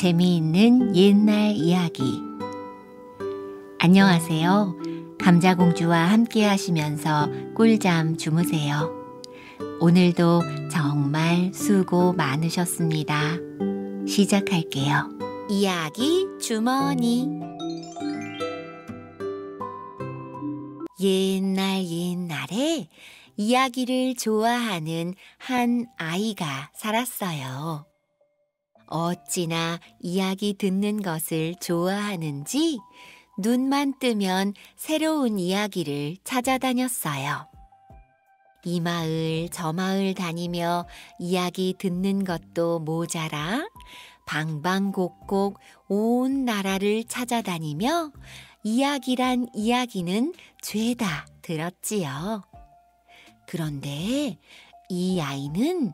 재미있는 옛날 이야기. 안녕하세요. 감자공주와 함께 하시면서 꿀잠 주무세요. 오늘도 정말 수고 많으셨습니다. 시작할게요. 이야기 주머니. 옛날에 이야기를 좋아하는 한 아이가 살았어요. 어찌나 이야기 듣는 것을 좋아하는지 눈만 뜨면 새로운 이야기를 찾아다녔어요. 이 마을 저 마을 다니며 이야기 듣는 것도 모자라 방방곡곡 온 나라를 찾아다니며 이야기란 이야기는 죄다 들었지요. 그런데 이 아이는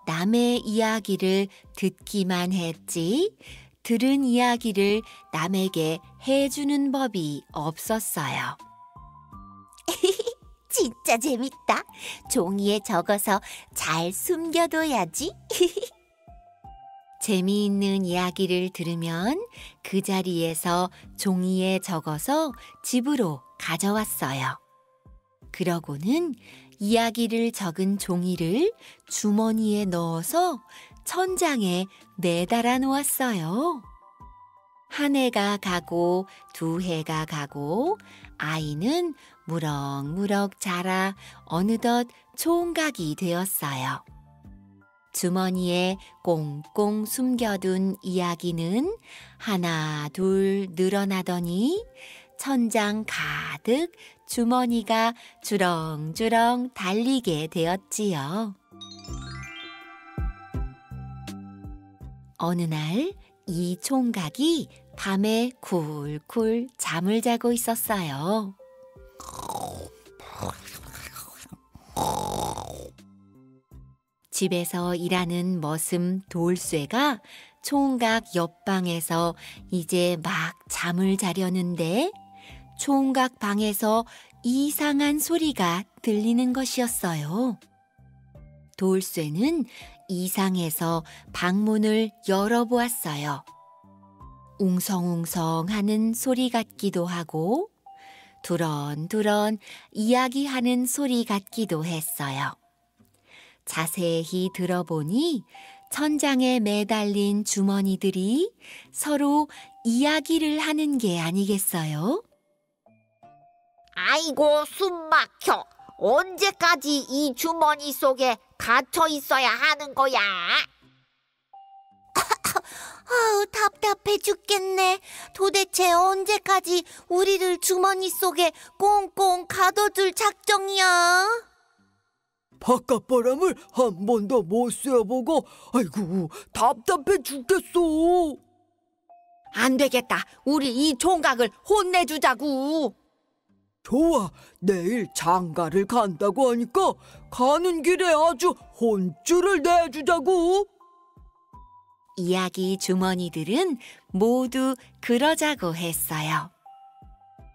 남의 이야기를 듣기만 했지 들은 이야기를 남에게 해주는 법이 없었어요. 진짜 재밌다. 종이에 적어서 잘 숨겨둬야지. 재미있는 이야기를 들으면 그 자리에서 종이에 적어서 집으로 가져왔어요. 그러고는 이야기를 적은 종이를 주머니에 넣어서 천장에 매달아 놓았어요. 한 해가 가고 두 해가 가고 아이는 무럭무럭 자라 어느덧 총각이 되었어요. 주머니에 꽁꽁 숨겨둔 이야기는 하나 둘 늘어나더니 천장 가득 주머니가 주렁주렁 달리게 되었지요. 어느 날 이 총각이 밤에 쿨쿨 잠을 자고 있었어요. 집에서 일하는 머슴 돌쇠가 총각 옆방에서 이제 막 잠을 자려는데 총각 방에서 이상한 소리가 들리는 것이었어요. 돌쇠는 이상해서 방문을 열어보았어요. 웅성웅성하는 소리 같기도 하고 두런두런 이야기하는 소리 같기도 했어요. 자세히 들어보니 천장에 매달린 주머니들이 서로 이야기를 하는 게 아니겠어요? 아이고, 숨 막혀. 언제까지 이 주머니 속에 갇혀 있어야 하는 거야? 아우, 답답해 죽겠네. 도대체 언제까지 우리를 주머니 속에 꽁꽁 가둬둘 작정이야? 바깥바람을 한 번도 못 쐬어보고 아이고 답답해 죽겠어. 안 되겠다. 우리 이 총각을 혼내주자구. 좋아, 내일 장가를 간다고 하니까 가는 길에 아주 혼쭐을 내주자고. 이야기 주머니들은 모두 그러자고 했어요.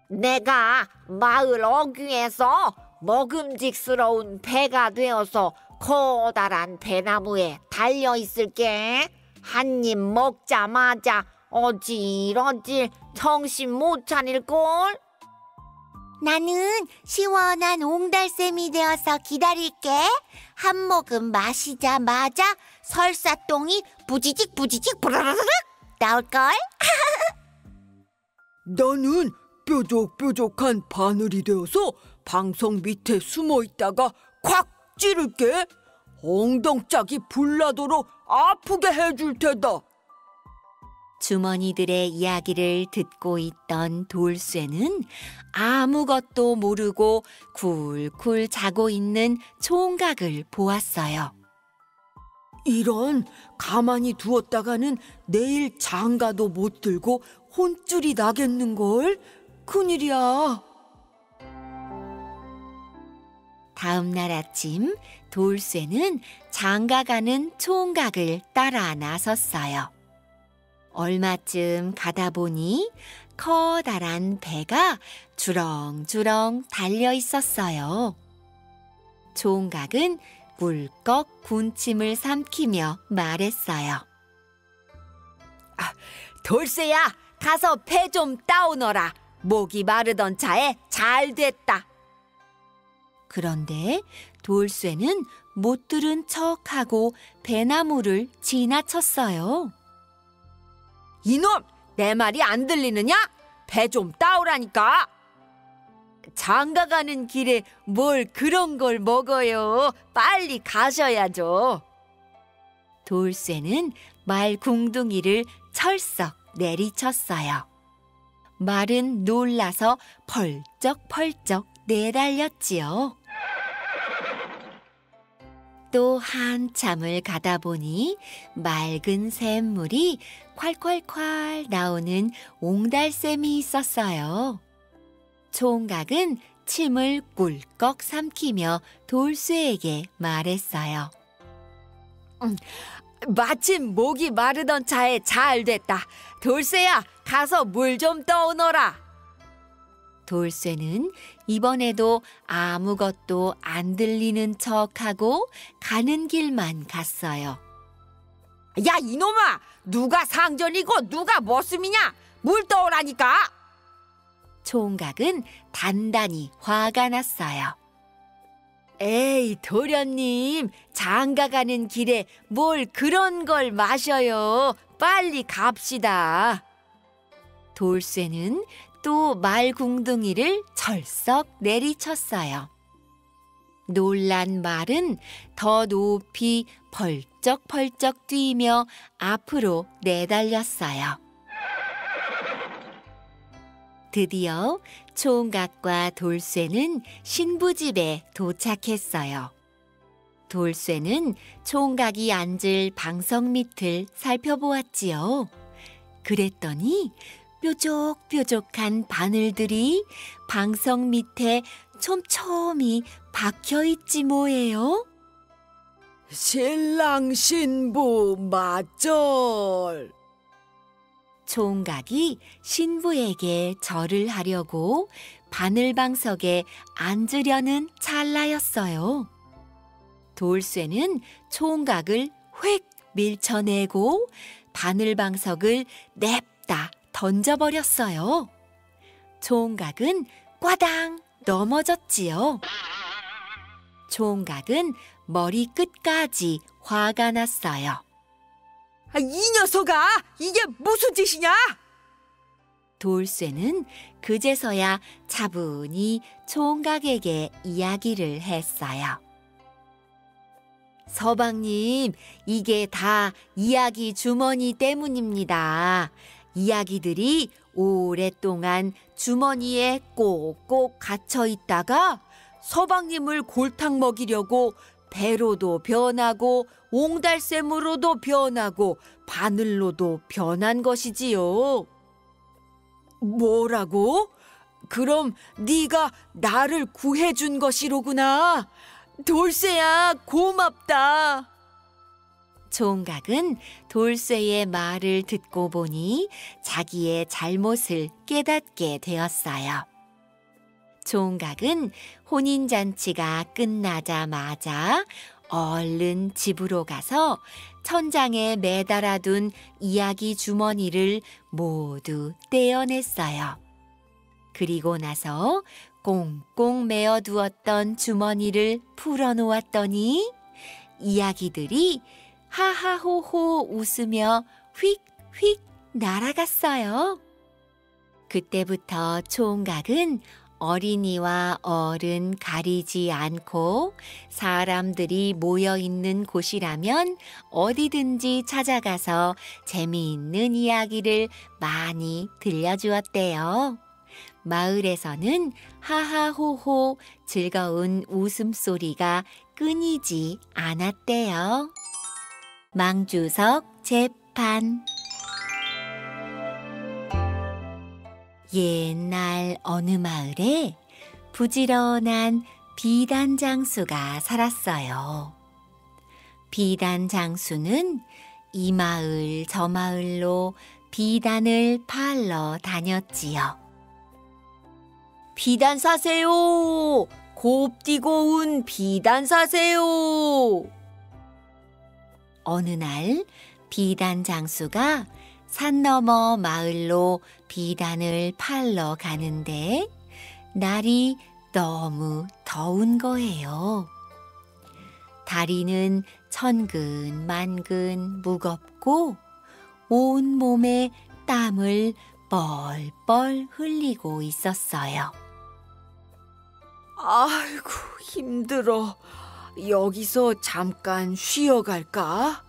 내가 마을 어귀에서 먹음직스러운 배가 되어서 커다란 배나무에 달려있을게. 한 입 먹자마자 어질어질 정신 못 차릴걸? 나는 시원한 옹달샘이 되어서 기다릴게. 한 모금 마시자마자 설사똥이 부지직 부지직 부르르르 나올걸? 나는 뾰족뾰족한 바늘이 되어서 방석 밑에 숨어 있다가 콱 찌를게. 엉덩짝이 불나도록 아프게 해줄 테다. 주머니들의 이야기를 듣고 있던 돌쇠는 아무것도 모르고 쿨쿨 자고 있는 총각을 보았어요. 이런, 가만히 두었다가는 내일 장가도 못 들고 혼쭐이 나겠는걸? 큰일이야. 다음 날 아침 돌쇠는 장가가는 총각을 따라 나섰어요. 얼마쯤 가다 보니 커다란 배가 주렁주렁 달려 있었어요. 총각은 꿀꺽 군침을 삼키며 말했어요. 돌쇠야, 가서 배 좀 따오너라. 목이 마르던 차에 잘 됐다. 그런데 돌쇠는 못 들은 척하고 배나무를 지나쳤어요. 이놈, 내 말이 안 들리느냐? 배 좀 따오라니까. 장가 가는 길에 뭘 그런 걸 먹어요. 빨리 가셔야죠. 돌쇠는 말 궁둥이를 철썩 내리쳤어요. 말은 놀라서 펄쩍펄쩍 내달렸지요. 또 한참을 가다 보니 맑은 샘물이 콸콸콸 나오는 옹달샘이 있었어요. 총각은 침을 꿀꺽 삼키며 돌쇠에게 말했어요. 마침 목이 마르던 차에 잘 됐다. 돌쇠야, 가서 물 좀 떠오너라. 돌쇠는 이번에도 아무것도 안 들리는 척하고 가는 길만 갔어요. 야, 이놈아! 누가 상전이고 누가 머슴이냐? 물 떠오라니까! 총각은 단단히 화가 났어요. 에이, 도련님, 장가 가는 길에 뭘 그런 걸 마셔요. 빨리 갑시다. 돌쇠는 또 말궁둥이를 철썩 내리쳤어요. 놀란 말은 더 높이 펄쩍펄쩍 뛰며 앞으로 내달렸어요. 드디어 총각과 돌쇠는 신부집에 도착했어요. 돌쇠는 총각이 앉을 방석 밑을 살펴보았지요. 그랬더니 뾰족뾰족한 바늘들이 방석 밑에 촘촘히 박혀있지 뭐예요? 신랑 신부 맞절. 총각이 신부에게 절을 하려고 바늘방석에 앉으려는 찰나였어요. 돌쇠는 총각을 휙 밀쳐내고 바늘방석을 냅다 던져버렸어요. 총각은 꽈당 넘어졌지요. 총각은 머리끝까지 화가 났어요. 이 녀석아, 이게 무슨 짓이냐? 돌쇠는 그제서야 차분히 총각에게 이야기를 했어요. 서방님, 이게 다 이야기 주머니 때문입니다. 이야기들이 오랫동안 주머니에 꼭꼭 갇혀 있다가 서방님을 골탕 먹이려고 배로도 변하고 옹달샘으로도 변하고 바늘로도 변한 것이지요. 뭐라고? 그럼 네가 나를 구해준 것이로구나. 돌쇠야, 고맙다. 총각은 돌쇠의 말을 듣고 보니 자기의 잘못을 깨닫게 되었어요. 총각은 혼인잔치가 끝나자마자 얼른 집으로 가서 천장에 매달아둔 이야기 주머니를 모두 떼어냈어요. 그리고 나서 꽁꽁 메어두었던 주머니를 풀어놓았더니 이야기들이 하하호호 웃으며 휙휙 날아갔어요. 그때부터 총각은 어린이와 어른 가리지 않고 사람들이 모여 있는 곳이라면 어디든지 찾아가서 재미있는 이야기를 많이 들려주었대요. 마을에서는 하하호호 즐거운 웃음소리가 끊이지 않았대요. 망주석 재판. 옛날 어느 마을에 부지런한 비단 장수가 살았어요. 비단 장수는 이 마을 저 마을로 비단을 팔러 다녔지요. 비단 사세요. 곱디고 운 비단 사세요. 어느 날 비단 장수가 산 너머 마을로 비단을 팔러 가는데 날이 너무 더운 거예요. 다리는 천근만근 무겁고 온 몸에 땀을 뻘뻘 흘리고 있었어요. 아이고, 힘들어. 여기서 잠깐 쉬어갈까?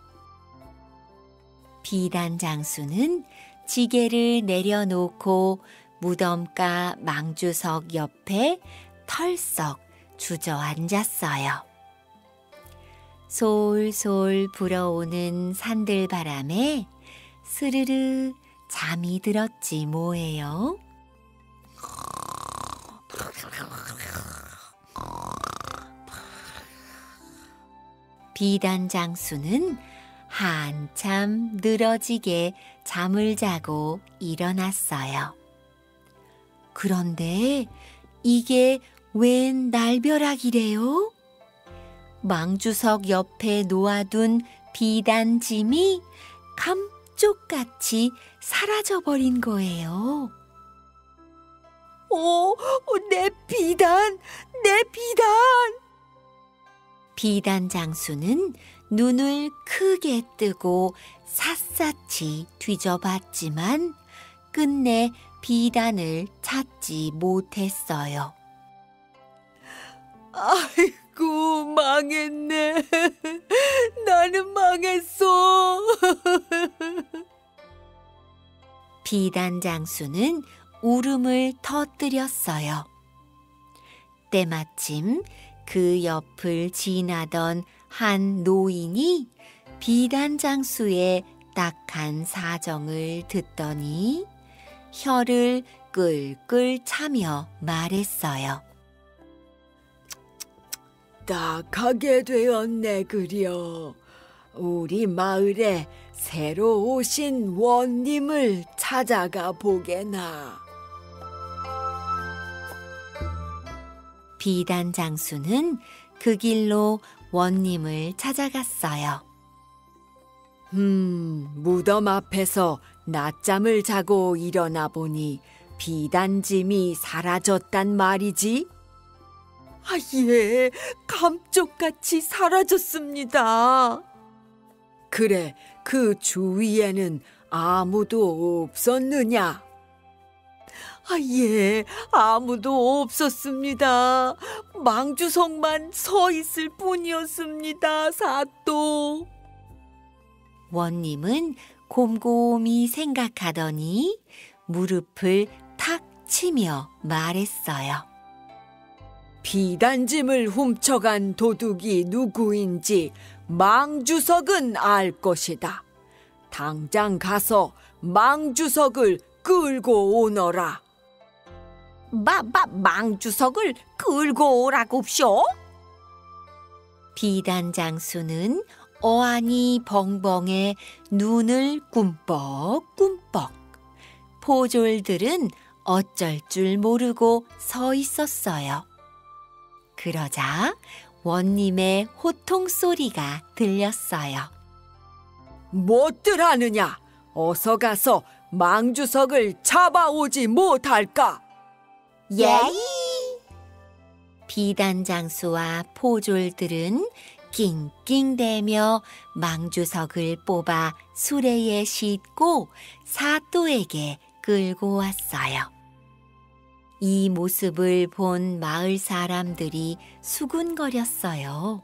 비단 장수는 지게를 내려놓고 무덤가 망주석 옆에 털썩 주저앉았어요. 솔솔 불어오는 산들바람에 스르르 잠이 들었지 뭐예요. 비단 장수는 한참 늘어지게 잠을 자고 일어났어요. 그런데 이게 웬 날벼락이래요? 망주석 옆에 놓아둔 비단 짐이 감쪽같이 사라져버린 거예요. 내 비단! 내 비단! 비단 장수는 눈을 크게 뜨고 샅샅이 뒤져봤지만 끝내 비단을 찾지 못했어요. 아이고, 망했네. 나는 망했어. 비단 장수는 울음을 터뜨렸어요. 때마침 그 옆을 지나던 한 노인이 비단 장수의 딱한 사정을 듣더니 혀를 끌끌 차며 말했어요. 딱하게 되었네 그려. 우리 마을에 새로 오신 원님을 찾아가 보게나. 비단 장수는 그 길로 원님을 찾아갔어요. 무덤 앞에서 낮잠을 자고 일어나 보니 비단짐이 사라졌단 말이지. 예, 감쪽같이 사라졌습니다. 그래, 그 주위에는 아무도 없었느냐? 예, 아무도 없었습니다. 망주석만 서 있을 뿐이었습니다, 사또. 원님은 곰곰이 생각하더니 무릎을 탁 치며 말했어요. 비단짐을 훔쳐간 도둑이 누구인지 망주석은 알 것이다. 당장 가서 망주석을 끌고 오너라. 망주석을 끌고 오라고쇼? 비단 장수는 어안이 벙벙해 눈을 꿈뻑꿈뻑. 포졸들은 어쩔 줄 모르고 서 있었어요. 그러자 원님의 호통 소리가 들렸어요. 뭣들 하느냐? 어서 가서 망주석을 잡아오지 못할까? 예이! 비단 장수와 포졸들은 낑낑대며 망주석을 뽑아 수레에 싣고 사또에게 끌고 왔어요. 이 모습을 본 마을 사람들이 수군거렸어요.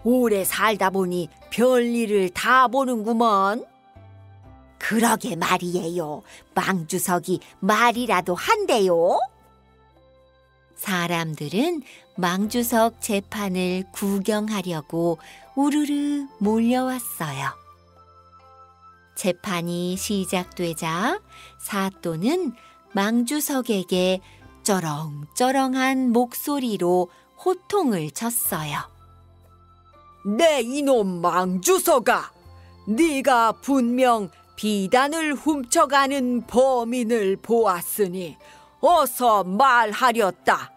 오래 살다 보니 별일을 다 보는구먼. 그러게 말이에요. 망주석이 말이라도 한대요. 사람들은 망주석 재판을 구경하려고 우르르 몰려왔어요. 재판이 시작되자 사또는 망주석에게 쩌렁쩌렁한 목소리로 호통을 쳤어요. 내 이놈 망주석아! 네가 분명 비단을 훔쳐가는 범인을 보았으니 어서 말하렸다.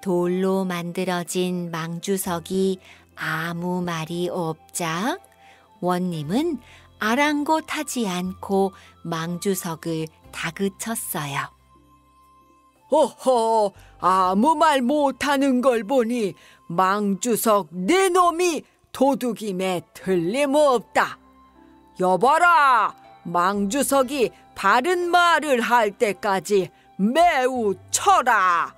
돌로 만들어진 망주석이 아무 말이 없자 원님은 아랑곳하지 않고 망주석을 다그쳤어요. 허허, 아무 말 못하는 걸 보니 망주석 네 놈이 도둑임에 틀림없다. 여봐라, 망주석이 바른 말을 할 때까지 매우 쳐라.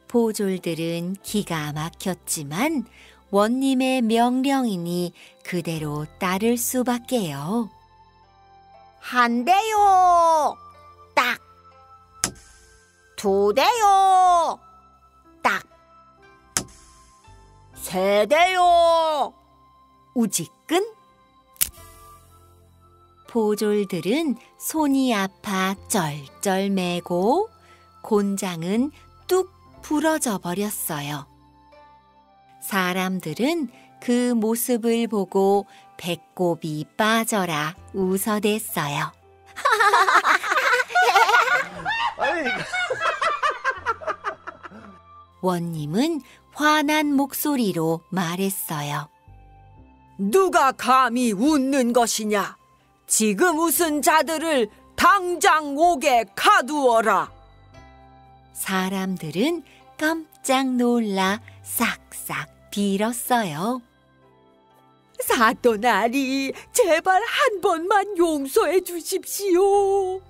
보졸들은 기가 막혔지만 원님의 명령이니 그대로 따를 수밖에요. 한 대요. 딱. 두 대요. 딱. 세 대요. 우지끈? 보졸들은 손이 아파 쩔쩔매고 곤장은 뚝 부러져 버렸어요. 사람들은 그 모습을 보고 배꼽이 빠져라 웃어댔어요. 원님은 화난 목소리로 말했어요. 누가 감히 웃는 것이냐? 지금 웃은 자들을 당장 옥에 가두어라. 사람들은 깜짝 놀라 싹싹 빌었어요. 사또나리, 제발 한 번만 용서해 주십시오.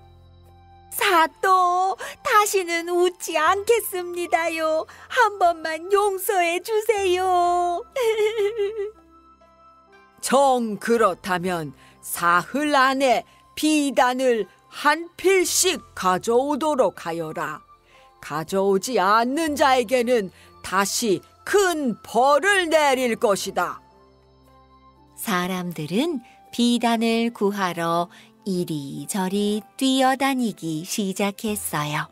사또, 다시는 웃지 않겠습니다요. 한 번만 용서해 주세요. 정 그렇다면 사흘 안에 비단을 한 필씩 가져오도록 하여라. 가져오지 않는 자에게는 다시 큰 벌을 내릴 것이다. 사람들은 비단을 구하러 이리저리 뛰어다니기 시작했어요.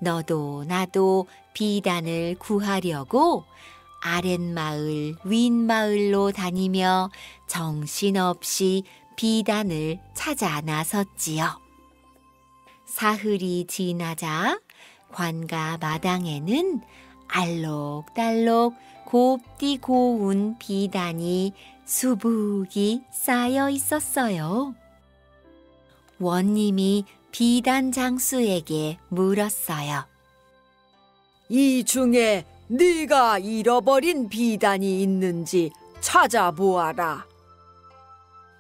너도 나도 비단을 구하려고 아랫마을 윗마을로 다니며 정신없이 비단을 찾아 나섰지요. 사흘이 지나자 관가 마당에는 알록달록 곱디 고운 비단이 수북이 쌓여 있었어요. 원님이 비단 장수에게 물었어요. 이 중에 네가 잃어버린 비단이 있는지 찾아보아라.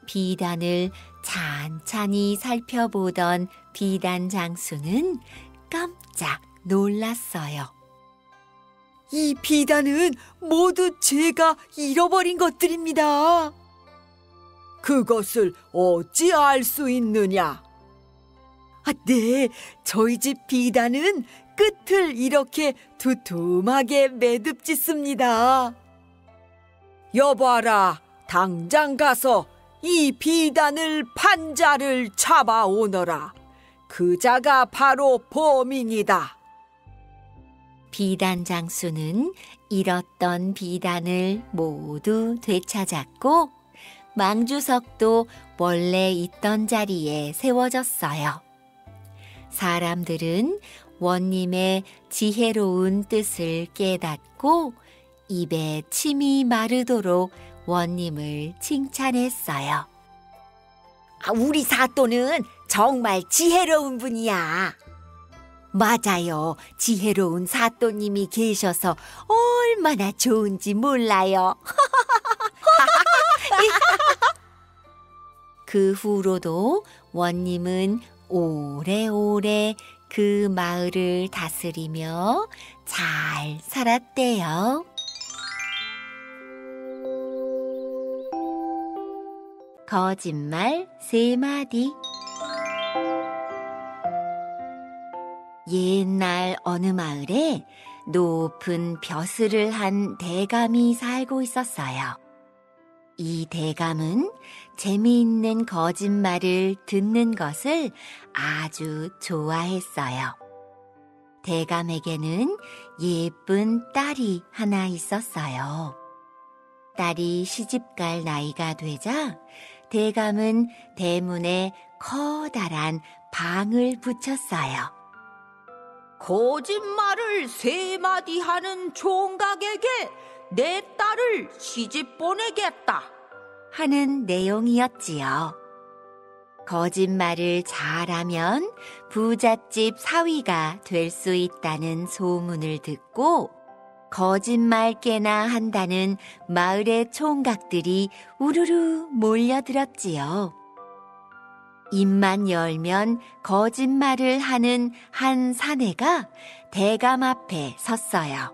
비단을 찬찬히 살펴보던 비단 장수는 깜짝 놀랐어요. 이 비단은 모두 제가 잃어버린 것들입니다. 그것을 어찌 알 수 있느냐? 네, 저희 집 비단은 끝을 이렇게 두툼하게 매듭짓습니다. 여봐라, 당장 가서 이 비단을 판 자를 잡아오너라. 그 자가 바로 범인이다. 비단 장수는 잃었던 비단을 모두 되찾았고 망주석도 원래 있던 자리에 세워졌어요. 사람들은 원님의 지혜로운 뜻을 깨닫고 입에 침이 마르도록 원님을 칭찬했어요. 우리 사또는 정말 지혜로운 분이야. 맞아요. 지혜로운 사또님이 계셔서 얼마나 좋은지 몰라요. 그 후로도 원님은 오래오래 그 마을을 다스리며 잘 살았대요. 거짓말 3마디. 옛날 어느 마을에 높은 벼슬을 한 대감이 살고 있었어요. 이 대감은 재미있는 거짓말을 듣는 것을 아주 좋아했어요. 대감에게는 예쁜 딸이 하나 있었어요. 딸이 시집갈 나이가 되자 대감은 대문에 커다란 방을 붙였어요. 거짓말을 3마디 하는 총각에게 내 딸을 시집 보내겠다. 하는 내용이었지요. 거짓말을 잘하면 부잣집 사위가 될 수 있다는 소문을 듣고 거짓말 깨나 한다는 마을의 총각들이 우르르 몰려들었지요. 입만 열면 거짓말을 하는 한 사내가 대감 앞에 섰어요.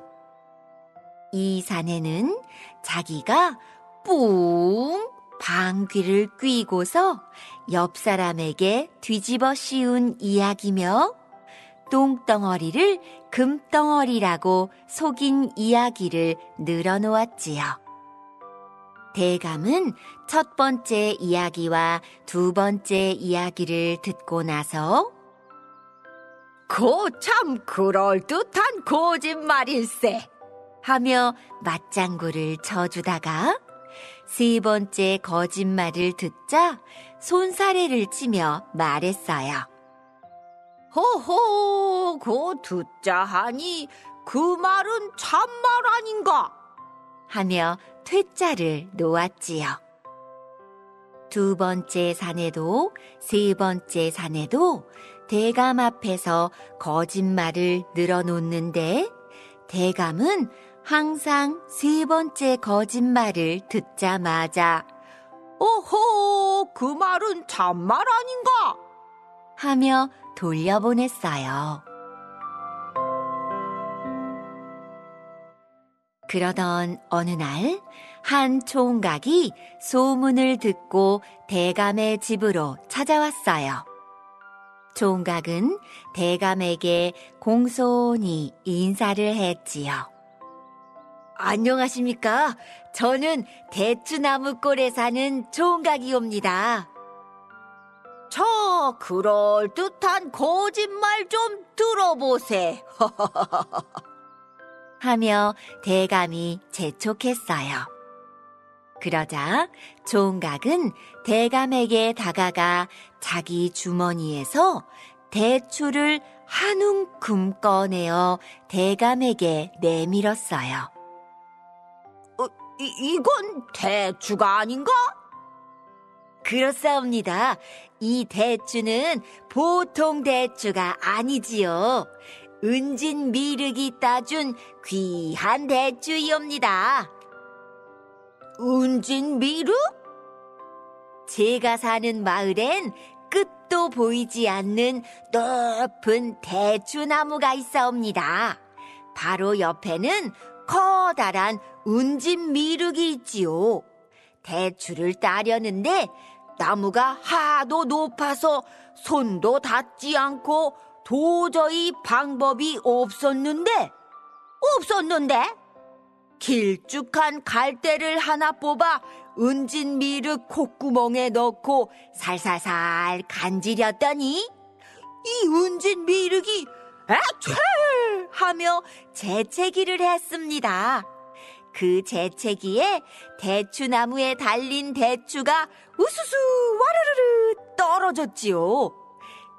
이 사내는 자기가 뿡 방귀를 뀌고서 옆 사람에게 뒤집어 씌운 이야기며 똥덩어리를 금덩어리라고 속인 이야기를 늘어놓았지요. 대감은 첫 번째 이야기와 두 번째 이야기를 듣고 나서 참 그럴듯한 거짓말일세 하며 맞장구를 쳐주다가 세 번째 거짓말을 듣자 손사래를 치며 말했어요. 호호, 듣자 하니 그 말은 참말 아닌가? 하며 퇴짜를 놓았지요. 두 번째 사내도 세 번째 사내도 대감 앞에서 거짓말을 늘어놓는데 대감은 항상 세 번째 거짓말을 듣자마자 오호, 그 말은 참말 아닌가? 하며 돌려보냈어요. 그러던 어느 날 한 총각이 소문을 듣고 대감의 집으로 찾아왔어요. 총각은 대감에게 공손히 인사를 했지요. 안녕하십니까? 저는 대추나무골에 사는 총각이옵니다. 저 그럴듯한 거짓말 좀 들어보세. 하며 대감이 재촉했어요. 그러자 총각은 대감에게 다가가 자기 주머니에서 대추를 한 움큼 꺼내어 대감에게 내밀었어요. 이건 대추가 아닌가? 그렇사옵니다. 이 대추는 보통 대추가 아니지요. 은진 미륵이 따준 귀한 대추이옵니다. 은진 미륵? 제가 사는 마을엔 끝도 보이지 않는 높은 대추나무가 있사옵니다. 바로 옆에는 커다란 은진 미륵이 있지요. 대추를 따려는데 나무가 하도 높아서 손도 닿지 않고 도저히 방법이 없었는데 길쭉한 갈대를 하나 뽑아 은진 미륵 콧구멍에 넣고 살살살 간지렸더니 이 은진 미륵이 애취 하며 재채기를 했습니다. 그 재채기에 대추나무에 달린 대추가 우수수 와르르르 떨어졌지요.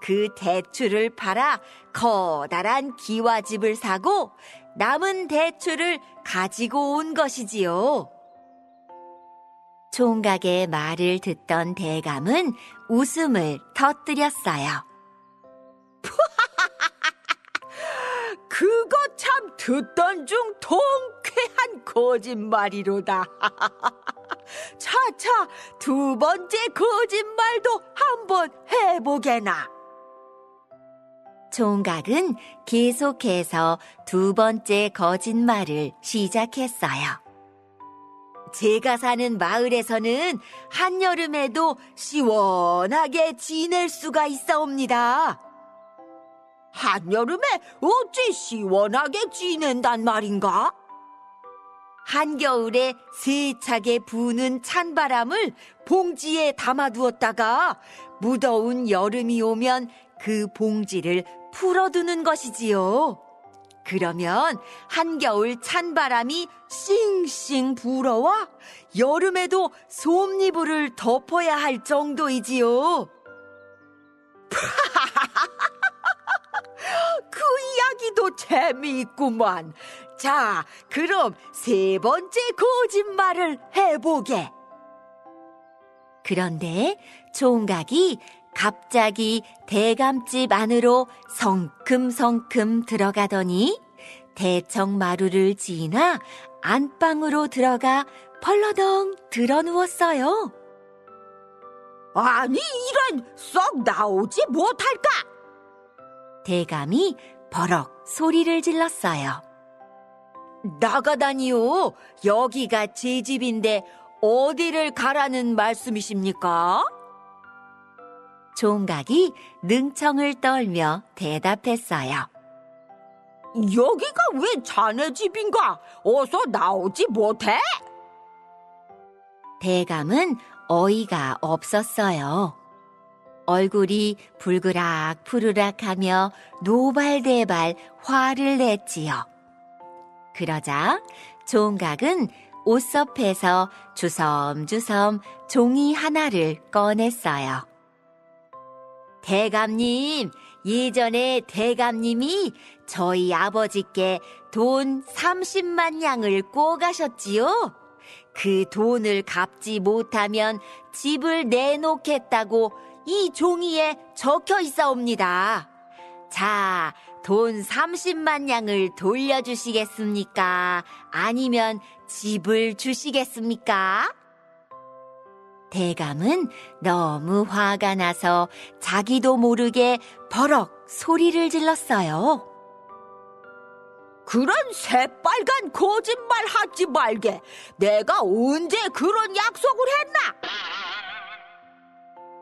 그 대추를 팔아 커다란 기와집을 사고 남은 대추를 가지고 온 것이지요. 총각의 말을 듣던 대감은 웃음을 터뜨렸어요. 그거 참 듣던 중 통쾌한 거짓말이로다. 차차 두 번째 거짓말도 한번 해보게나. 총각은 계속해서 두 번째 거짓말을 시작했어요. 제가 사는 마을에서는 한여름에도 시원하게 지낼 수가 있사옵니다. 한여름에 어찌 시원하게 지낸단 말인가? 한겨울에 세차게 부는 찬바람을 봉지에 담아두었다가 무더운 여름이 오면 그 봉지를 풀어두는 것이지요. 그러면 한겨울 찬바람이 싱싱 불어와 여름에도 솜니부를 덮어야 할 정도이지요. 그 이야기도 재미있구만. 자, 그럼 세 번째 거짓말을 해보게. 그런데 총각이 갑자기 대감집 안으로 성큼성큼 들어가더니 대청마루를 지나 안방으로 들어가 펄러덩 드러누웠어요. 아니, 이런 썩 나오지 못할까? 대감이 버럭 소리를 질렀어요. 나가다니요. 여기가 제 집인데 어디를 가라는 말씀이십니까? 총각이 능청을 떨며 대답했어요. 여기가 왜 자네 집인가? 어서 나오지 못해? 대감은 어이가 없었어요. 얼굴이 불그락 푸르락하며 노발대발 화를 냈지요. 그러자 총각은 옷섭에서 주섬주섬 종이 하나를 꺼냈어요. 대감님, 예전에 대감님이 저희 아버지께 돈 30만 양을 꿔가셨지요. 그 돈을 갚지 못하면 집을 내놓겠다고 이 종이에 적혀 있사옵니다. 자, 돈 30만 양을 돌려주시겠습니까? 아니면 집을 주시겠습니까? 대감은 너무 화가 나서 자기도 모르게 버럭 소리를 질렀어요. 그런 새빨간 거짓말 하지 말게. 내가 언제 그런 약속을 했나?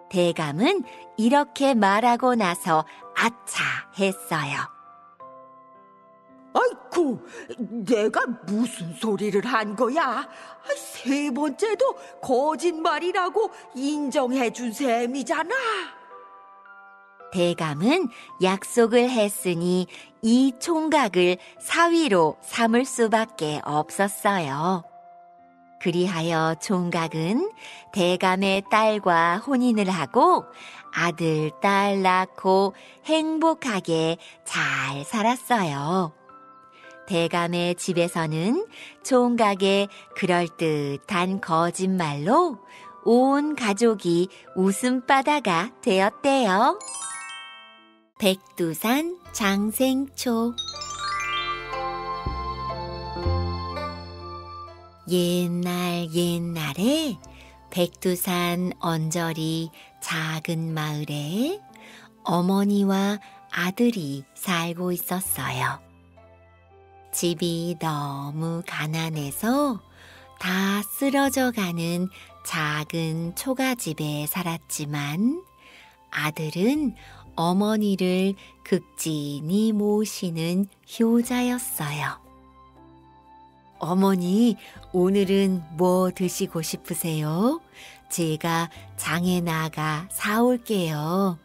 대감은 이렇게 말하고 나서 아차 했어요. 아이쿠, 내가 무슨 소리를 한 거야? 세 번째도 거짓말이라고 인정해 준 셈이잖아. 대감은 약속을 했으니 이 총각을 사위로 삼을 수밖에 없었어요. 그리하여 총각은 대감의 딸과 혼인을 하고 아들, 딸 낳고 행복하게 잘 살았어요. 대감의 집에서는 총각의 그럴듯한 거짓말로 온 가족이 웃음바다가 되었대요. 백두산 장생초. 옛날에 백두산 언저리 작은 마을에 어머니와 아들이 살고 있었어요. 집이 너무 가난해서 다 쓰러져가는 작은 초가집에 살았지만 아들은 어머니를 극진히 모시는 효자였어요. 어머니, 오늘은 뭐 드시고 싶으세요? 제가 장에 나가 사올게요.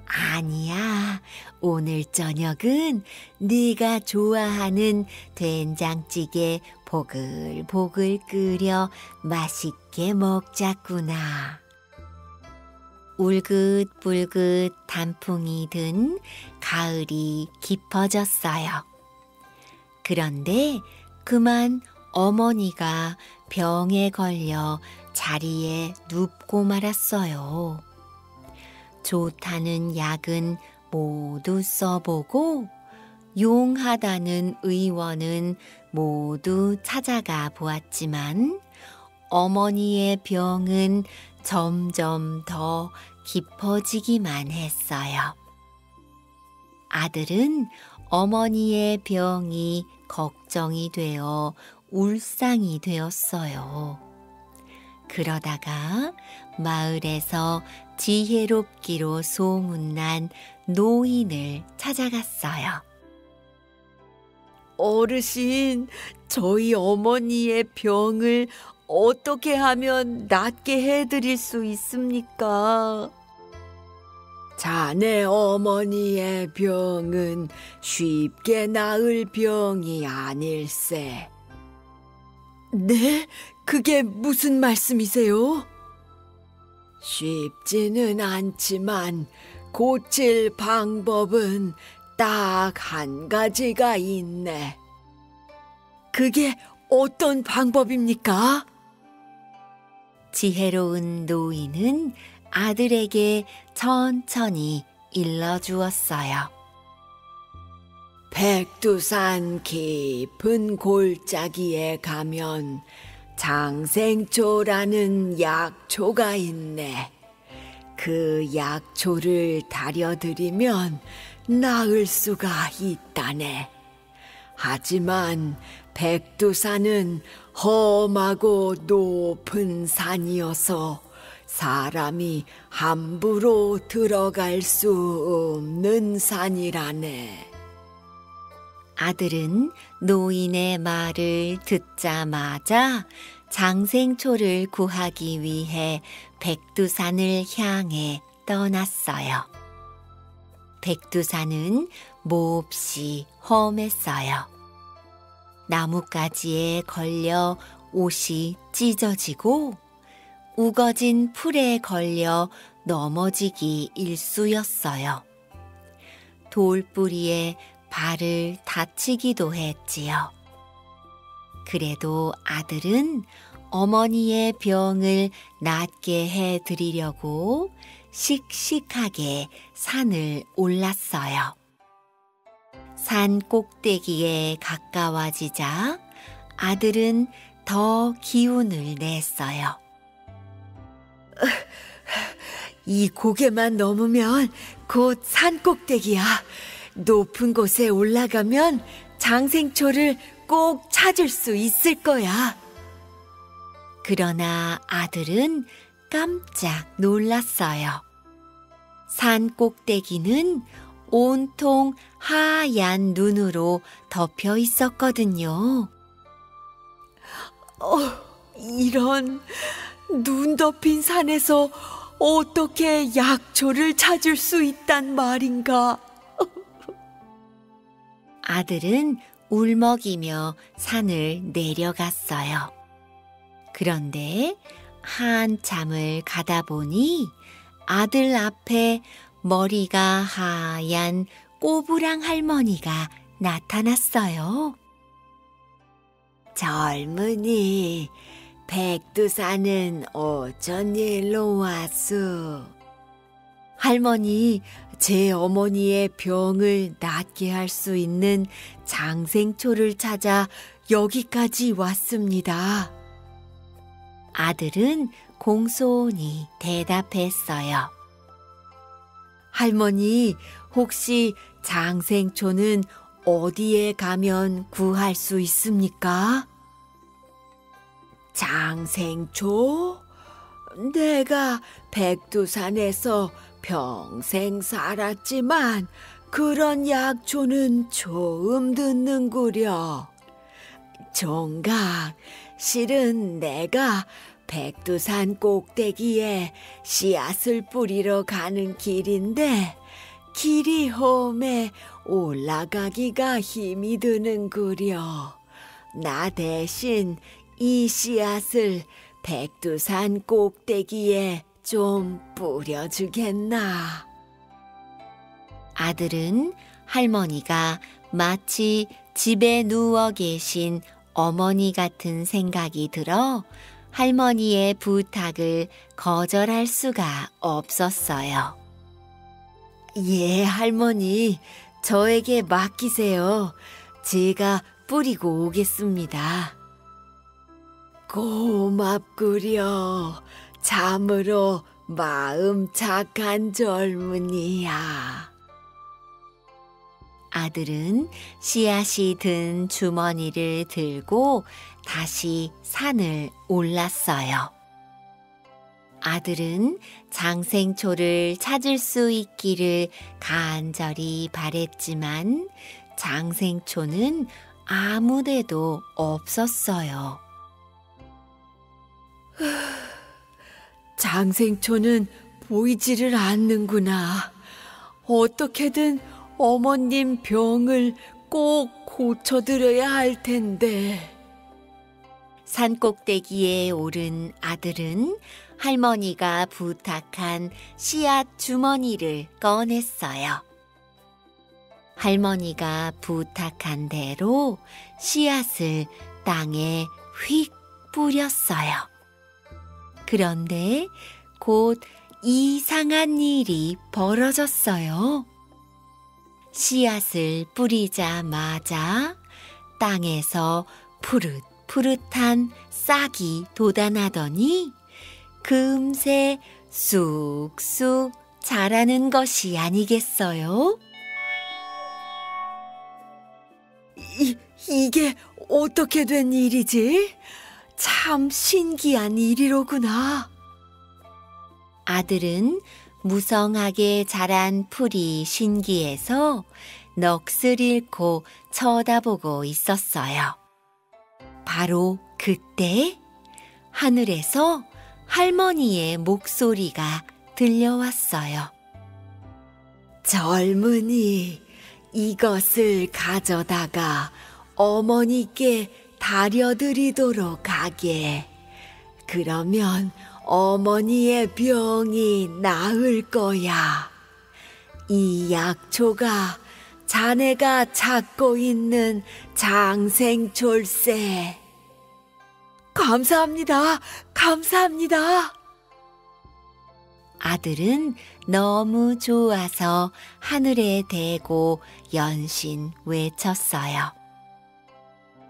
아니야, 오늘 저녁은 네가 좋아하는 된장찌개 보글보글 끓여 맛있게 먹자꾸나. 울긋불긋 단풍이 든 가을이 깊어졌어요. 그런데 그만 어머니가 병에 걸려 자리에 눕고 말았어요. 좋다는 약은 모두 써보고 용하다는 의원은 모두 찾아가 보았지만 어머니의 병은 점점 더 깊어지기만 했어요. 아들은 어머니의 병이 걱정이 되어 울상이 되었어요. 그러다가 마을에서 지혜롭기로 소문난 노인을 찾아갔어요. 어르신, 저희 어머니의 병을 어떻게 하면 낫게 해드릴 수 있습니까? 자네 어머니의 병은 쉽게 나을 병이 아닐세. 네? 그게 무슨 말씀이세요? 쉽지는 않지만 고칠 방법은 딱 한 가지가 있네. 그게 어떤 방법입니까? 지혜로운 노인은 아들에게 천천히 일러주었어요. 백두산 깊은 골짜기에 가면 장생초라는 약초가 있네. 그 약초를 다려드리면 나을 수가 있다네. 하지만 백두산은 험하고 높은 산이어서 사람이 함부로 들어갈 수 없는 산이라네. 아들은 노인의 말을 듣자마자 장생초를 구하기 위해 백두산을 향해 떠났어요. 백두산은 몹시 험했어요. 나뭇가지에 걸려 옷이 찢어지고 우거진 풀에 걸려 넘어지기 일쑤였어요. 돌뿌리에 발을 다치기도 했지요. 그래도 아들은 어머니의 병을 낫게 해드리려고 씩씩하게 산을 올랐어요. 산 꼭대기에 가까워지자 아들은 더 기운을 냈어요. 이 고개만 넘으면 곧 산 꼭대기야. 높은 곳에 올라가면 장생초를 꼭 찾을 수 있을 거야. 그러나 아들은 깜짝 놀랐어요. 산 꼭대기는 온통 하얀 눈으로 덮여 있었거든요. 이런 눈 덮인 산에서 어떻게 약초를 찾을 수 있단 말인가? 아들은 울먹이며 산을 내려갔어요. 그런데 한참을 가다 보니 아들 앞에 머리가 하얀 꼬부랑 할머니가 나타났어요. 젊은이, 백두산은 어쩐 일로 왔소? 할머니, 제 어머니의 병을 낫게 할 수 있는 장생초를 찾아 여기까지 왔습니다. 아들은 공손히 대답했어요. 할머니, 혹시 장생초는 어디에 가면 구할 수 있습니까? 장생초? 내가 백두산에서 평생 살았지만 그런 약초는 처음 듣는구려. 종각, 실은 내가 백두산 꼭대기에 씨앗을 뿌리러 가는 길인데 길이 험해 올라가기가 힘이 드는구려. 나 대신 이 씨앗을 백두산 꼭대기에 좀 뿌려주겠나? 아들은 할머니가 마치 집에 누워 계신 어머니 같은 생각이 들어 할머니의 부탁을 거절할 수가 없었어요. 예, 할머니, 저에게 맡기세요. 제가 뿌리고 오겠습니다. 고맙구려. 참으로 마음 착한 젊은이야. 아들은 씨앗이 든 주머니를 들고 다시 산을 올랐어요. 아들은 장생초를 찾을 수 있기를 간절히 바랬지만 장생초는 아무데도 없었어요. 장생초는 보이지를 않는구나. 어떻게든 어머님 병을 꼭 고쳐드려야 할 텐데. 산꼭대기에 오른 아들은 할머니가 부탁한 씨앗 주머니를 꺼냈어요. 할머니가 부탁한 대로 씨앗을 땅에 휙 뿌렸어요. 그런데 곧 이상한 일이 벌어졌어요. 씨앗을 뿌리자마자 땅에서 푸릇푸릇한 싹이 돋아나더니 금세 쑥쑥 자라는 것이 아니겠어요? 이게 어떻게 된 일이지? 참 신기한 일이로구나. 아들은 무성하게 자란 풀이 신기해서 넋을 잃고 쳐다보고 있었어요. 바로 그때 하늘에서 할머니의 목소리가 들려왔어요. 젊은이, 이것을 가져다가 어머니께 다려드리도록 하게. 그러면 어머니의 병이 나을 거야. 이 약초가 자네가 찾고 있는 장생철세. 감사합니다. 감사합니다. 아들은 너무 좋아서 하늘에 대고 연신 외쳤어요.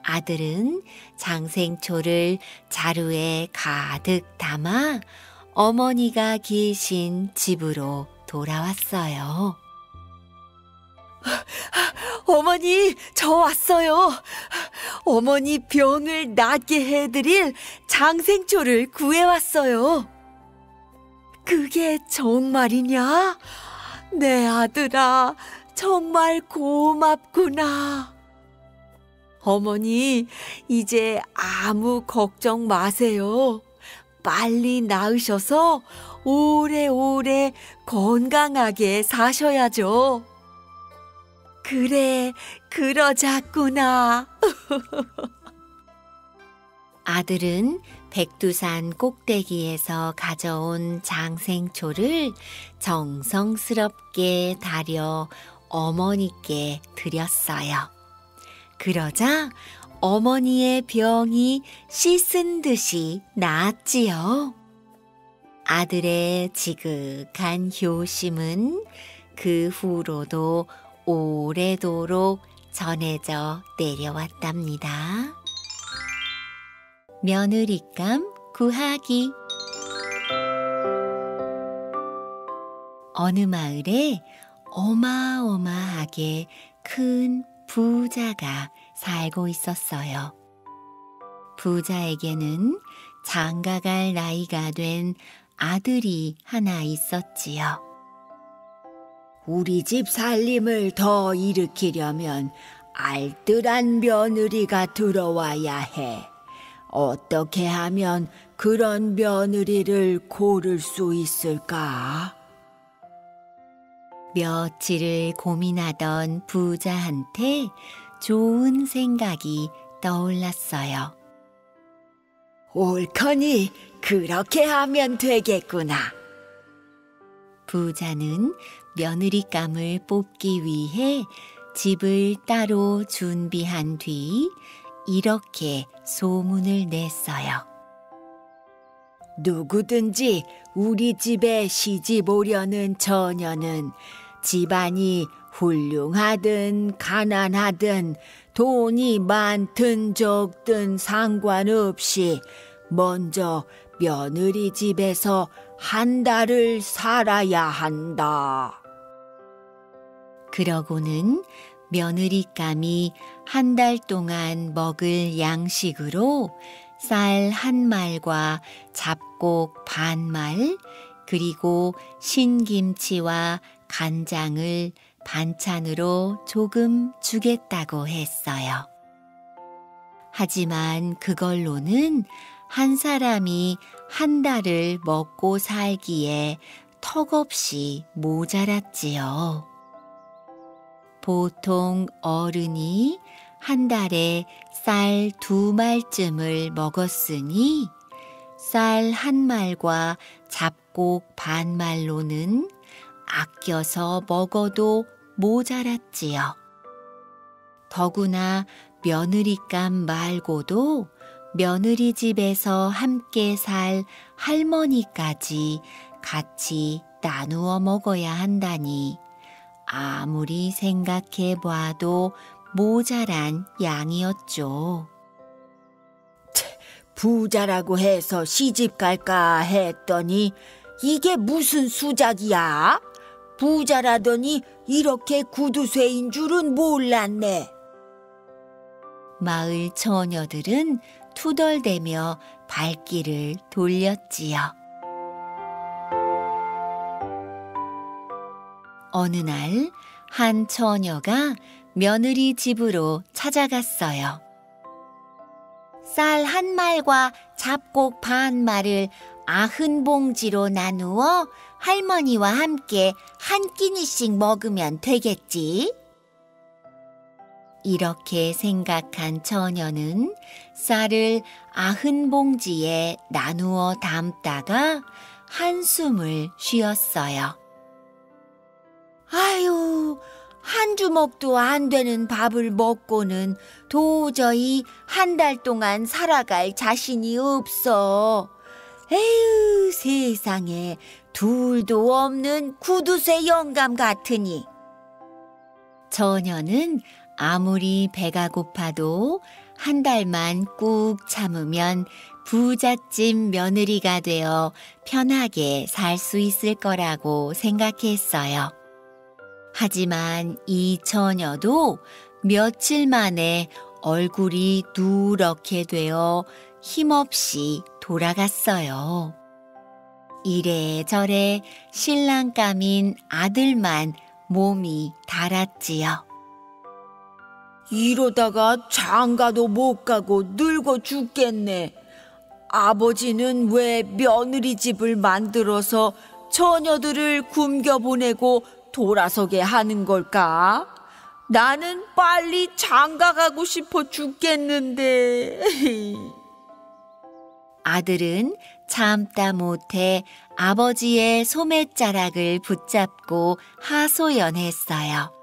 아들은 장생초를 자루에 가득 담아 어머니가 계신 집으로 돌아왔어요. 어머니, 저 왔어요. 어머니 병을 낫게 해드릴 장생초를 구해왔어요. 그게 정말이냐? 내 아들아, 정말 고맙구나. 어머니, 이제 아무 걱정 마세요. 빨리 나으셔서 오래오래 건강하게 사셔야죠. 그래, 그러자꾸나. 아들은 백두산 꼭대기에서 가져온 장생초를 정성스럽게 다려 어머니께 드렸어요. 그러자 어머니의 병이 씻은 듯이 나았지요. 아들의 지극한 효심은 그 후로도 오래도록 전해져 내려왔답니다. 며느리감 구하기. 어느 마을에 어마어마하게 큰 부자가 살고 있었어요. 부자에게는 장가갈 나이가 된 아들이 하나 있었지요. 우리 집 살림을 더 일으키려면 알뜰한 며느리가 들어와야 해. 어떻게 하면 그런 며느리를 고를 수 있을까? 며칠을 고민하던 부자한테 좋은 생각이 떠올랐어요. 옳거니 그렇게 하면 되겠구나. 부자는 며느리감을 뽑기 위해 집을 따로 준비한 뒤 이렇게 소문을 냈어요. 누구든지 우리 집에 시집 오려는 처녀는 집안이 훌륭하든 가난하든 돈이 많든 적든 상관없이 먼저 며느리 집에서 한 달을 살아야 한다. 그러고는 며느리감이 한 달 동안 먹을 양식으로 쌀 한 말과 잡곡 반 말, 그리고 신김치와 간장을 반찬으로 조금 주겠다고 했어요. 하지만 그걸로는 한 사람이 한 달을 먹고 살기에 턱없이 모자랐지요. 보통 어른이 한 달에 쌀 2말쯤을 먹었으니 쌀 한 말과 잡곡 반 말로는 아껴서 먹어도 모자랐지요. 더구나 며느리감 말고도 며느리 집에서 함께 살 할머니까지 같이 나누어 먹어야 한다니 아무리 생각해 봐도 모자란 양이었죠. 부자라고 해서 시집 갈까 했더니 이게 무슨 수작이야? 부자라더니 이렇게 구두쇠인 줄은 몰랐네. 마을 처녀들은 투덜대며 발길을 돌렸지요. 어느 날 한 처녀가 며느리 집으로 찾아갔어요. 쌀 한 말과 잡곡 반 말을 90봉지로 나누어 할머니와 함께 한 끼니씩 먹으면 되겠지? 이렇게 생각한 처녀는 쌀을 90봉지에 나누어 담다가 한숨을 쉬었어요. 아유, 한 주먹도 안 되는 밥을 먹고는 도저히 한 달 동안 살아갈 자신이 없어. 에휴, 세상에 둘도 없는 구두쇠 영감 같으니. 처녀는 아무리 배가 고파도 한 달만 꾹 참으면 부잣집 며느리가 되어 편하게 살 수 있을 거라고 생각했어요. 하지만 이 처녀도 며칠 만에 얼굴이 누렇게 되어 힘없이 돌아갔어요. 이래저래 신랑감인 아들만 몸이 달았지요. 이러다가 장가도 못 가고 늙어 죽겠네. 아버지는 왜 며느리 집을 만들어서 처녀들을 굶겨보내고 돌아서게 하는 걸까? 나는 빨리 장가 가고 싶어 죽겠는데. 아들은 참다 못해 아버지의 소매자락을 붙잡고 하소연했어요.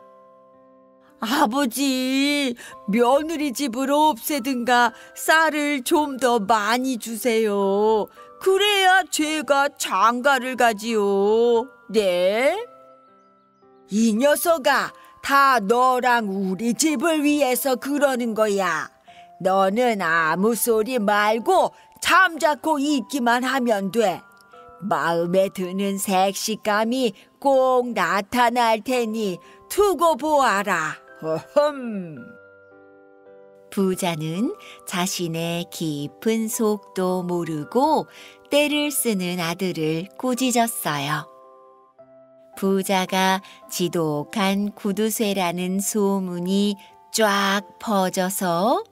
아버지, 며느리 집을 없애든가 쌀을 좀 더 많이 주세요. 그래야 제가 장가를 가지요. 네? 이 녀석아, 다 너랑 우리 집을 위해서 그러는 거야. 너는 아무 소리 말고 잠자코 있기만 하면 돼. 마음에 드는 색시감이 꼭 나타날 테니 두고 보아라. 허흠. 부자는 자신의 깊은 속도 모르고 때를 쓰는 아들을 꾸짖었어요. 부자가 지독한 구두쇠라는 소문이 쫙 퍼져서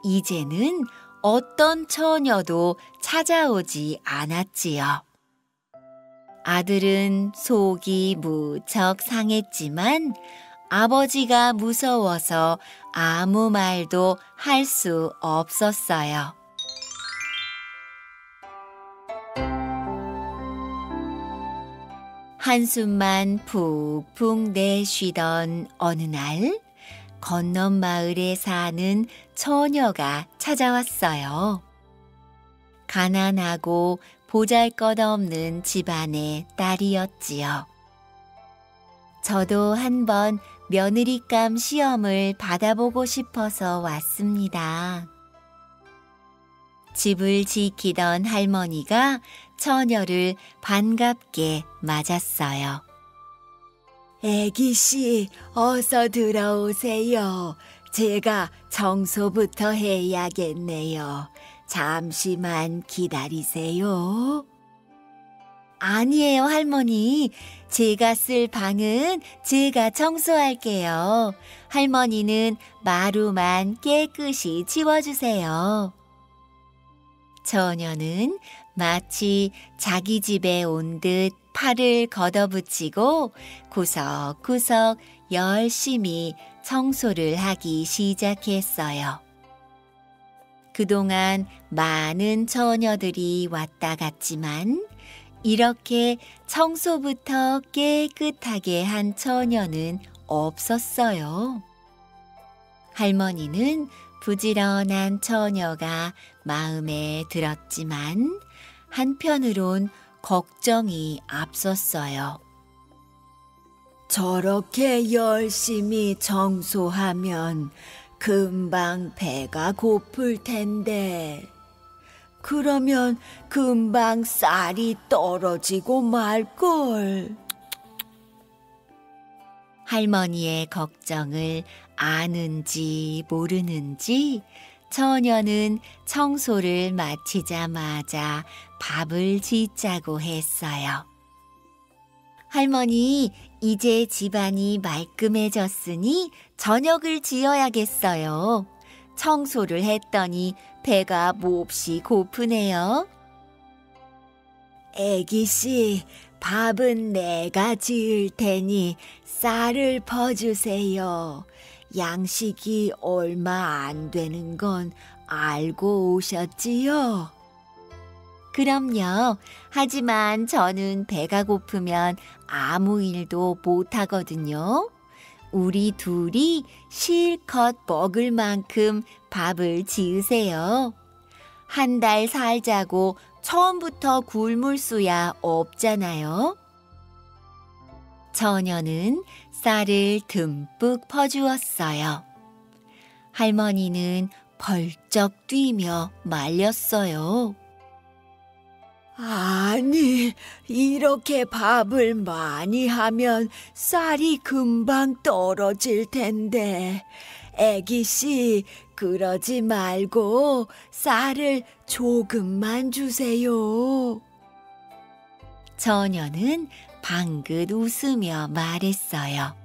이제는 어떤 처녀도 찾아오지 않았지요. 아들은 속이 무척 상했지만 아버지가 무서워서 아무 말도 할 수 없었어요. 한숨만 푹푹 내쉬던 어느 날 건넌 마을에 사는 처녀가 찾아왔어요. 가난하고 보잘것없는 집안의 딸이었지요. 저도 한번 며느리감 시험을 받아보고 싶어서 왔습니다. 집을 지키던 할머니가 처녀를 반갑게 맞았어요. 애기씨, 어서 들어오세요. 제가 청소부터 해야겠네요. 잠시만 기다리세요. 아니에요, 할머니. 제가 쓸 방은 제가 청소할게요. 할머니는 마루만 깨끗이 치워주세요. 처녀는 마치 자기 집에 온 듯 팔을 걷어붙이고 구석구석 열심히 청소를 하기 시작했어요. 그동안 많은 처녀들이 왔다 갔지만 이렇게 청소부터 깨끗하게 한 처녀는 없었어요. 할머니는 부지런한 처녀가 마음에 들었지만 한편으론 걱정이 앞섰어요. 저렇게 열심히 청소하면 금방 배가 고플 텐데. 그러면 금방 쌀이 떨어지고 말걸. 할머니의 걱정을 아는지 모르는지 처녀는 청소를 마치자마자 밥을 짓자고 했어요. 할머니, 이제 집안이 말끔해졌으니 저녁을 지어야겠어요. 청소를 했더니 배가 몹시 고프네요. 애기씨, 밥은 내가 지을 테니 쌀을 퍼주세요. 양식이 얼마 안 되는 건 알고 오셨지요? 그럼요. 하지만 저는 배가 고프면 아무 일도 못하거든요. 우리 둘이 실컷 먹을 만큼 밥을 지으세요. 한 달 살자고 처음부터 굶을 수야 없잖아요. 처녀는 쌀을 듬뿍 퍼주었어요. 할머니는 벌쩍 뛰며 말렸어요. 아니, 이렇게 밥을 많이 하면 쌀이 금방 떨어질 텐데. 애기씨, 그러지 말고 쌀을 조금만 주세요. 처녀는 방긋 웃으며 말했어요.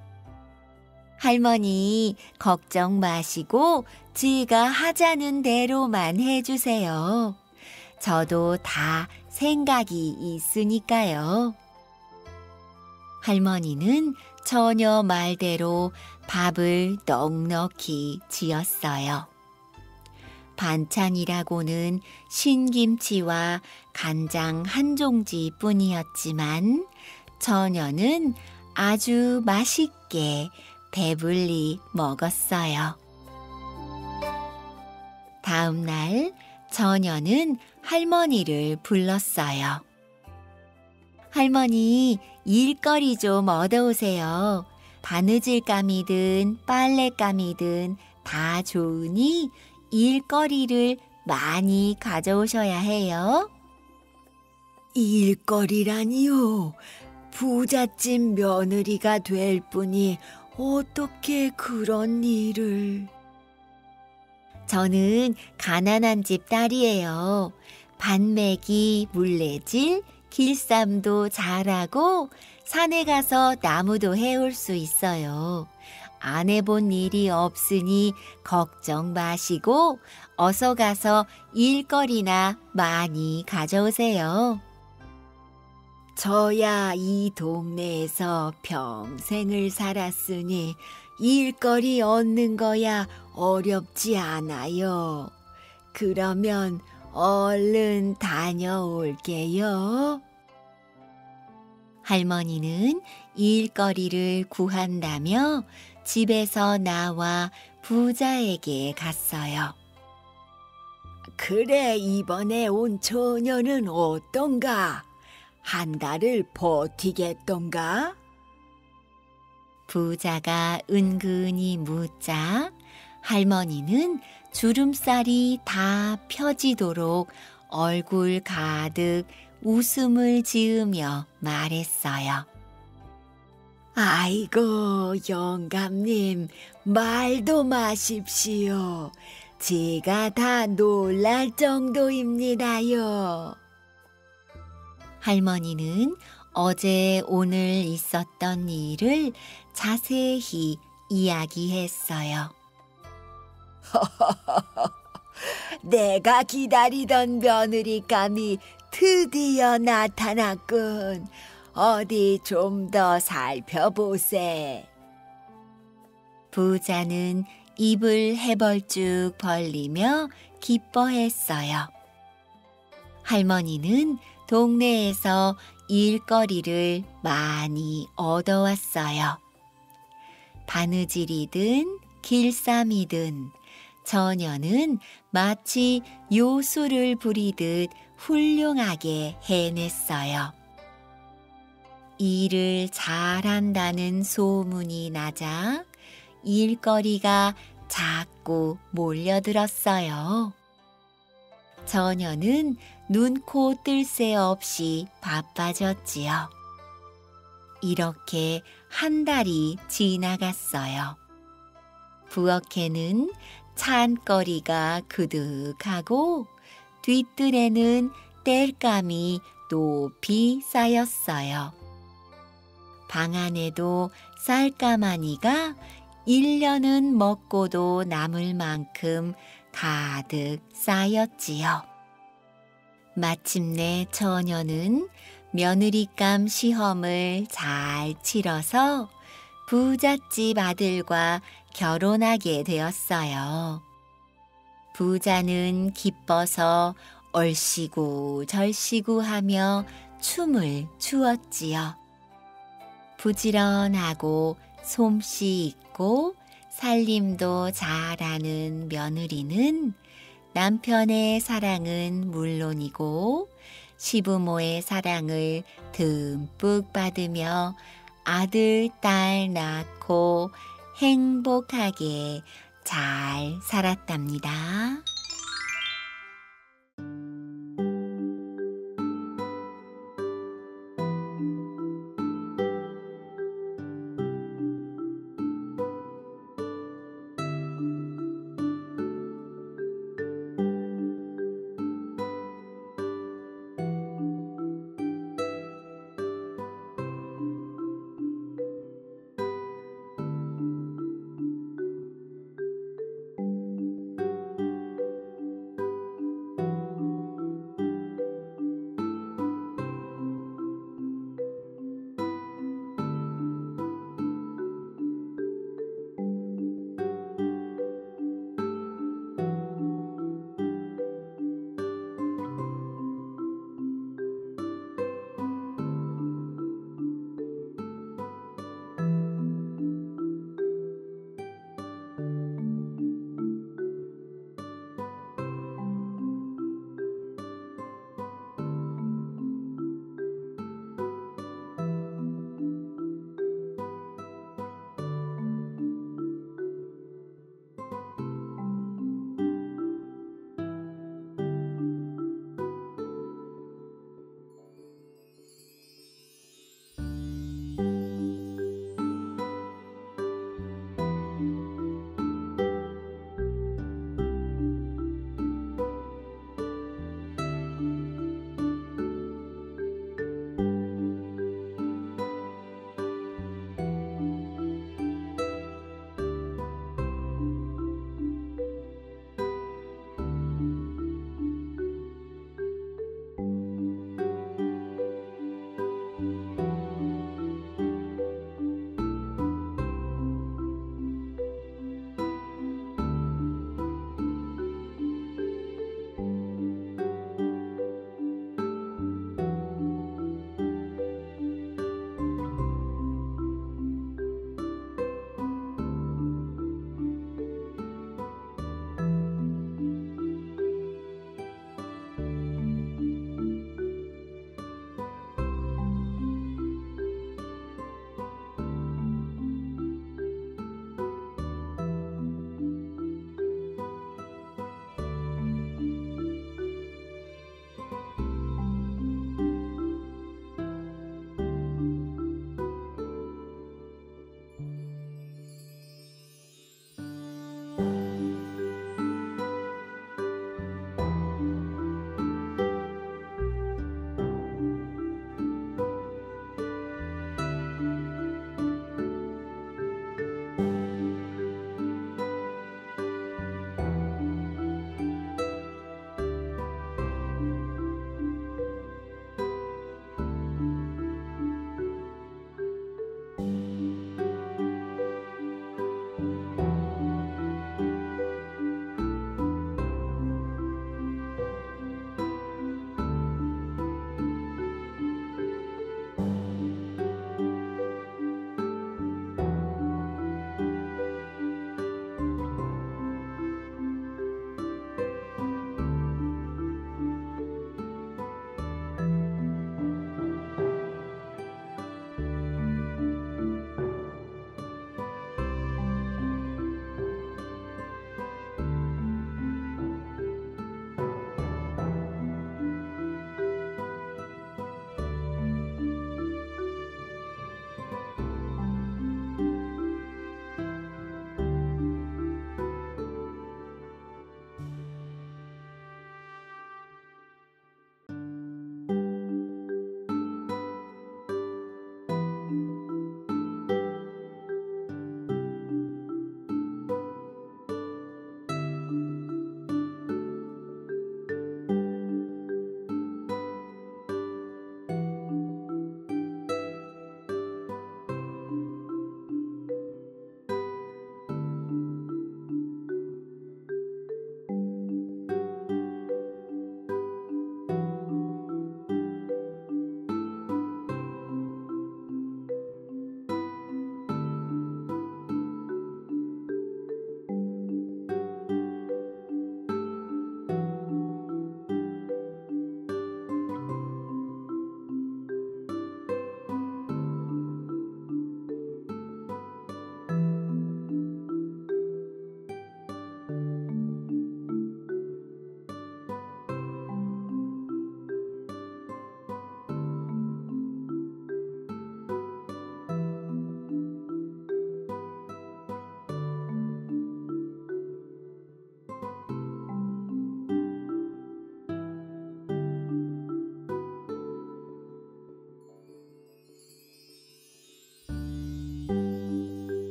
할머니, 걱정 마시고 제가 하자는 대로만 해주세요. 저도 다 생각이 있으니까요. 할머니는 처녀 말대로 밥을 넉넉히 지었어요. 반찬이라고는 신김치와 간장 한 종지 뿐이었지만 처녀는 아주 맛있게 배불리 먹었어요. 다음 날 처녀는 할머니를 불렀어요. 할머니, 일거리 좀 얻어오세요. 바느질감이든 빨랫감이든 다 좋으니 일거리를 많이 가져오셔야 해요. 일거리라니요? 부잣집 며느리가 될 뿐이 어떻게 그런 일을... 저는 가난한 집 딸이에요. 반매기, 물레질, 길쌈도 잘하고 산에 가서 나무도 해올 수 있어요. 안 해본 일이 없으니 걱정 마시고 어서 가서 일거리나 많이 가져오세요. 저야 이 동네에서 평생을 살았으니 일거리 얻는 거야 어렵지 않아요. 그러면 얼른 다녀올게요. 할머니는 일거리를 구한다며 집에서 나와 부자에게 갔어요. 그래, 이번에 온 처녀는 어떤가? 한 달을 버티겠던가? 부자가 은근히 묻자 할머니는 주름살이 다 펴지도록 얼굴 가득 웃음을 지으며 말했어요. 아이고, 영감님, 말도 마십시오. 제가 다 놀랄 정도입니다요. 할머니는 어제 오늘 있었던 일을 자세히 이야기했어요. 내가 기다리던 며느리감이 드디어 나타났군. 어디 좀 더 살펴보세. 부자는 입을 해벌쭉 벌리며 기뻐했어요. 할머니는 동네에서 일거리를 많이 얻어왔어요. 바느질이든 길쌈이든 처녀는 마치 요술을 부리듯 훌륭하게 해냈어요. 일을 잘한다는 소문이 나자 일거리가 자꾸 몰려들었어요. 처녀는 눈코 뜰 새 없이 바빠졌지요. 이렇게 한 달이 지나갔어요. 부엌에는 찬거리가 그득하고 뒤뜰에는 땔감이 높이 쌓였어요. 방 안에도 쌀가마니가 1년은 먹고도 남을 만큼 가득 쌓였지요. 마침내 처녀는 며느리감 시험을 잘 치러서 부잣집 아들과 결혼하게 되었어요. 부자는 기뻐서 얼씨구 절씨구 하며 춤을 추었지요. 부지런하고 솜씨 있고 살림도 잘하는 며느리는 남편의 사랑은 물론이고 시부모의 사랑을 듬뿍 받으며 아들, 딸 낳고 행복하게 잘 살았답니다.